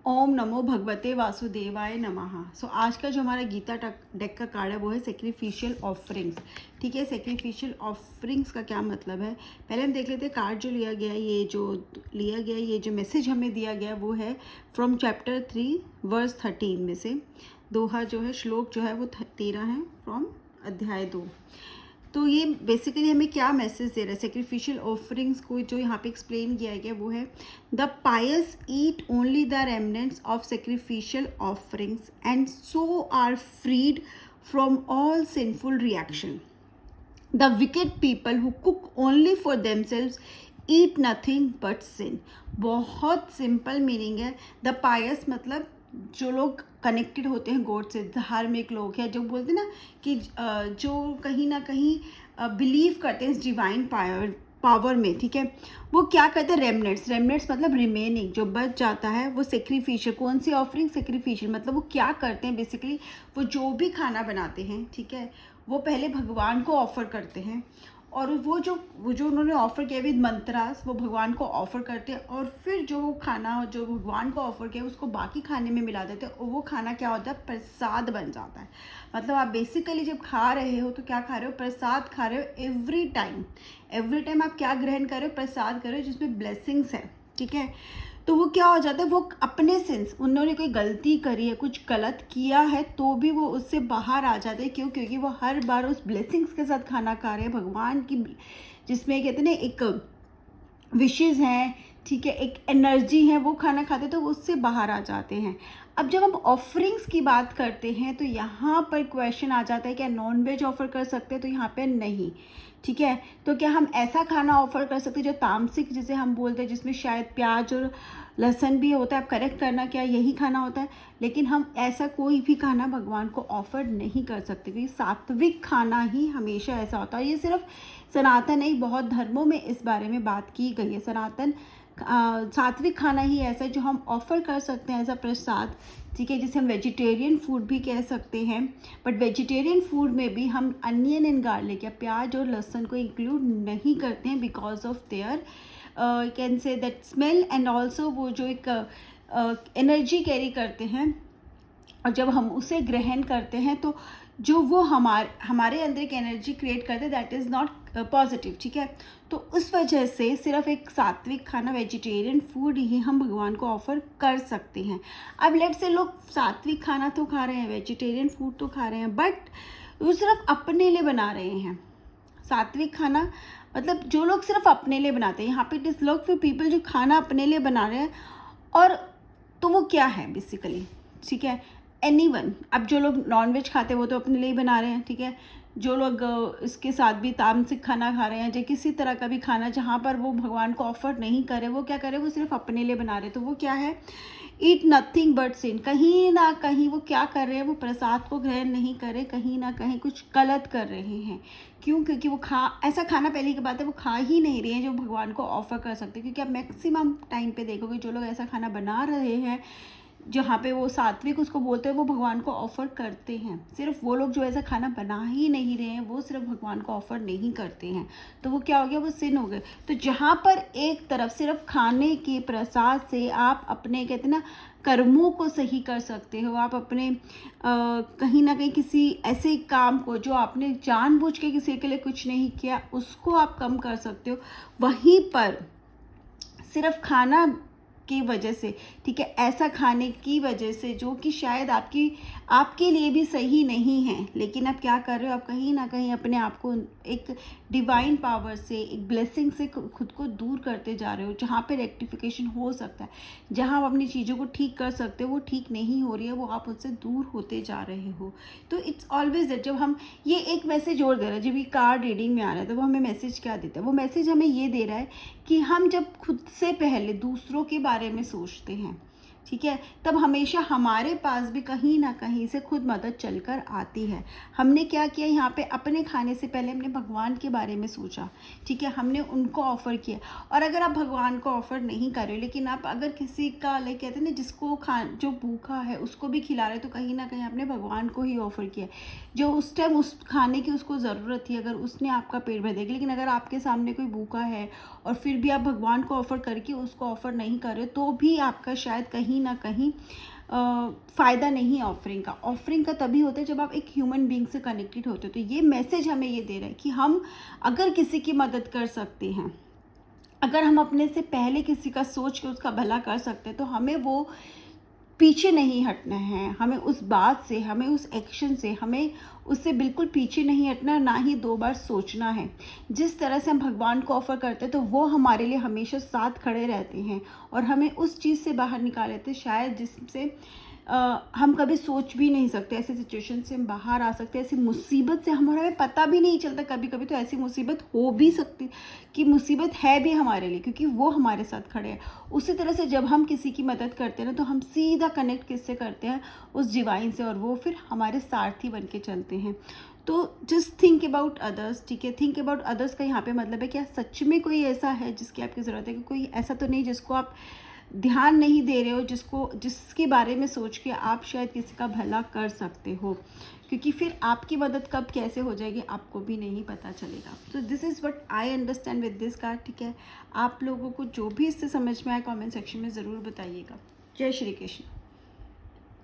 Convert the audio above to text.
ओम नमो भगवते वासुदेवाय नमः। सो आज का जो हमारा गीता डेक का कार्ड है वो है सेक्रीफिशियल ऑफरिंग्स। ठीक है, सेक्रीफिशियल ऑफरिंग्स का क्या मतलब है, पहले हम देख लेते हैं। कार्ड जो लिया गया है, ये जो मैसेज हमें दिया गया वो है फ्रॉम चैप्टर 3 वर्स 13 में से। दोहा जो है, श्लोक जो है वो 13 है फ्रॉम अध्याय 2। तो ये बेसिकली हमें क्या मैसेज दे रहा है, सेक्रीफिशियल ऑफरिंग्स को जो यहाँ पे एक्सप्लेन किया गया वो है the pious eat only the remnants of sacrificial offerings and so are freed from all sinful reaction. The wicked people who cook only for themselves eat nothing but sin. बहुत simple meaning है। The pious मतलब जो लोग connected होते हैं God से, धार्मिक लोग हैं, जो बोलते हैं ना कि जो कहीं ना कहीं बिलीव करते हैं इस डिवाइन पावर में। ठीक है, वो क्या करते हैं, रेमनेट्स मतलब रिमेनिंग, जो बच जाता है वो सेक्रीफिशियल। कौन सी ऑफरिंग, सेक्रीफिशियल मतलब वो क्या करते हैं बेसिकली, वो जो भी खाना बनाते हैं, ठीक है, वो पहले भगवान को ऑफर करते हैं और वो जो उन्होंने ऑफर किया विद मंत्रास, वो भगवान को ऑफर करते हैं और फिर जो खाना जो भगवान को ऑफर किया उसको बाकी खाने में मिला देते हैं और वो खाना क्या होता है, प्रसाद बन जाता है। मतलब आप बेसिकली जब खा रहे हो तो क्या खा रहे हो, प्रसाद खा रहे हो। एवरी टाइम आप क्या ग्रहण कर रहे हो, प्रसाद कर रहे हो जिसमें ब्लेसिंग्स है। ठीक है, तो वो क्या हो जाता है, वो अपने सिंस, उन्होंने कोई गलती करी है, कुछ गलत किया है तो भी वो उससे बाहर आ जाते हैं। क्यों? क्योंकि वो हर बार उस ब्लेसिंग्स के साथ खाना खा रहे हैं भगवान की, जिसमें कहते हैं ना एक विशेज़ हैं, ठीक है, एक एनर्जी है, वो खाना खाते तो उससे बाहर आ जाते हैं। अब जब हम ऑफरिंग्स की बात करते हैं तो यहाँ पर क्वेश्चन आ जाता है क्या नॉन वेज ऑफर कर सकते हैं, तो यहाँ पे नहीं। ठीक है, तो क्या हम ऐसा खाना ऑफर कर सकते हैं जो तामसिक जिसे हम बोलते हैं, जिसमें शायद प्याज और लहसुन भी होता है, आप करेक्ट करना, क्या यही खाना होता है। लेकिन हम ऐसा कोई भी खाना भगवान को ऑफर नहीं कर सकते, क्योंकि सात्विक खाना ही हमेशा ऐसा होता है। ये सिर्फ सनातन नहीं, बहुत धर्मों में इस बारे में बात की गई है। सात्विक खाना ही ऐसा है जो हम ऑफर कर सकते हैं एज अ प्रसाद। ठीक है, जिसे हम वेजिटेरियन फूड भी कह सकते हैं। बट वेजिटेरियन फूड में भी हम अनियन एंड गार्लिक या प्याज और लहसुन को इंक्लूड नहीं करते हैं because of their can say that smell and also वो जो एक एनर्जी कैरी करते हैं, और जब हम उसे ग्रहण करते हैं तो जो वो हमारे अंदर एक एनर्जी क्रिएट करते हैं दैट इज़ नॉट पॉजिटिव। ठीक है, तो उस वजह से सिर्फ एक सात्विक खाना, वेजिटेरियन फूड ही हम भगवान को ऑफर कर सकते हैं। अब लेट से लोग सात्विक खाना तो खा रहे हैं, वेजिटेरियन फूड तो खा रहे हैं, बट वो सिर्फ अपने लिए बना रहे हैं। सात्विक खाना मतलब जो लोग सिर्फ अपने लिए बनाते हैं, यहाँ पे it is look for people जो खाना अपने लिए बना रहे हैं। और तो वो क्या है बेसिकली, ठीक है, एनीवन। अब जो लोग नॉनवेज खाते हैं वो तो अपने लिए ही बना रहे हैं। ठीक है, जो लोग इसके साथ भी तामसिक खाना खा रहे हैं, जो किसी तरह का भी खाना जहाँ पर वो भगवान को ऑफर नहीं करे, वो क्या करे, वो सिर्फ अपने लिए बना रहे हैं। तो वो क्या है, ईट नथिंग बट सिन। कहीं ना कहीं वो क्या कर रहे हैं, वो प्रसाद को ग्रहण नहीं करे, कहीं ना कहीं कुछ गलत कर रहे हैं। क्यों? क्योंकि वो ऐसा खाना, पहली की बात है, वो खा ही नहीं रहे हैं जो भगवान को ऑफर कर सकते। क्योंकि आप मैक्सिमम टाइम पे देखोगे जो लोग ऐसा खाना बना रहे हैं जहाँ पे वो सात्विक उसको बोलते हैं, वो भगवान को ऑफर करते हैं। सिर्फ वो लोग जो ऐसा खाना बना ही नहीं रहे हैं वो सिर्फ भगवान को ऑफर नहीं करते हैं, तो वो क्या हो गया, वो सिन हो गए। तो जहाँ पर एक तरफ सिर्फ खाने के प्रसाद से आप अपने कहते ना कर्मों को सही कर सकते हो, आप अपने कहीं ना कहीं किसी ऐसे काम को जो आपने जानबूझ के किसी के लिए कुछ नहीं किया उसको आप कम कर सकते हो। वहीं पर सिर्फ खाना की वजह से, ठीक है, ऐसा खाने की वजह से जो कि शायद आपके लिए भी सही नहीं है, लेकिन आप क्या कर रहे हो, आप कहीं ना कहीं अपने आप को एक डिवाइन पावर से, एक ब्लेसिंग से खुद को दूर करते जा रहे हो। जहाँ पे रेक्टिफिकेशन हो सकता है, जहाँ आप अपनी चीज़ों को ठीक कर सकते हो, वो ठीक नहीं हो रही है, वो आप उससे दूर होते जा रहे हो। तो इट्स ऑलवेज दैट, जब हम ये एक मैसेज और दे रहा है, जब ये कार्ड रीडिंग में आ रहा है तो वो हमें मैसेज क्या देता है, वो मैसेज हमें ये दे रहा है कि हम जब खुद से पहले दूसरों के बारे में सोचते हैं, ठीक है, तब हमेशा हमारे पास भी कहीं ना कहीं से खुद मदद चलकर आती है। हमने क्या किया, यहाँ पे अपने खाने से पहले हमने भगवान के बारे में सोचा। ठीक है, हमने उनको ऑफ़र किया। और अगर आप भगवान को ऑफ़र नहीं कर रहे, लेकिन आप अगर किसी का लाइक कहते हैं ना, जिसको जो भूखा है उसको भी खिला रहे, तो कहीं ना कहीं आपने भगवान को ही ऑफ़र किया। जो उस टाइम उस खाने की उसको ज़रूरत थी, अगर उसने आपका पेट भर देगा। लेकिन अगर आपके सामने कोई भूखा है और फिर भी आप भगवान को ऑफ़र करके उसको ऑफ़र नहीं कर रहे, तो भी आपका शायद कहीं कहीं ना कहीं फ़ायदा नहीं है ऑफरिंग का। ऑफरिंग का तभी होता है जब आप एक ह्यूमन बीइंग से कनेक्टेड होते हो। तो ये मैसेज हमें ये दे रहा है कि हम अगर किसी की मदद कर सकते हैं, अगर हम अपने से पहले किसी का सोच के उसका भला कर सकते हैं, तो हमें वो पीछे नहीं हटना है। हमें उस बात से, हमें उस एक्शन से, हमें उससे बिल्कुल पीछे नहीं हटना, ना ही 2 बार सोचना है। जिस तरह से हम भगवान को ऑफ़र करते हैं तो वो हमारे लिए हमेशा साथ खड़े रहते हैं और हमें उस चीज़ से बाहर निकाल लेते हैं शायद जिससे हम कभी सोच भी नहीं सकते। ऐसी सिचुएशन से हम बाहर आ सकते हैं, ऐसी मुसीबत से हमें पता भी नहीं चलता। कभी कभी तो ऐसी मुसीबत हो भी सकती कि मुसीबत है भी हमारे लिए, क्योंकि वो हमारे साथ खड़े हैं। उसी तरह से जब हम किसी की मदद करते हैं ना, तो हम सीधा कनेक्ट किससे करते हैं? उस डिवाइन से, और वो फिर हमारे सारथी बन के चलते हैं। तो जस्ट थिंक अबाउट अदर्स, ठीक है। थिंक अबाउट अदर्स का यहाँ पे मतलब है क्या सच में कोई ऐसा है जिसकी आपकी ज़रूरत है, कि कोई ऐसा तो नहीं जिसको आप ध्यान नहीं दे रहे हो, जिसके बारे में सोच के आप शायद किसी का भला कर सकते हो, क्योंकि फिर आपकी मदद कब कैसे हो जाएगी आपको भी नहीं पता चलेगा। तो this is what I understand with this card, ठीक है। आप लोगों को जो भी इससे समझ में आए कमेंट सेक्शन में ज़रूर बताइएगा। जय श्री कृष्ण।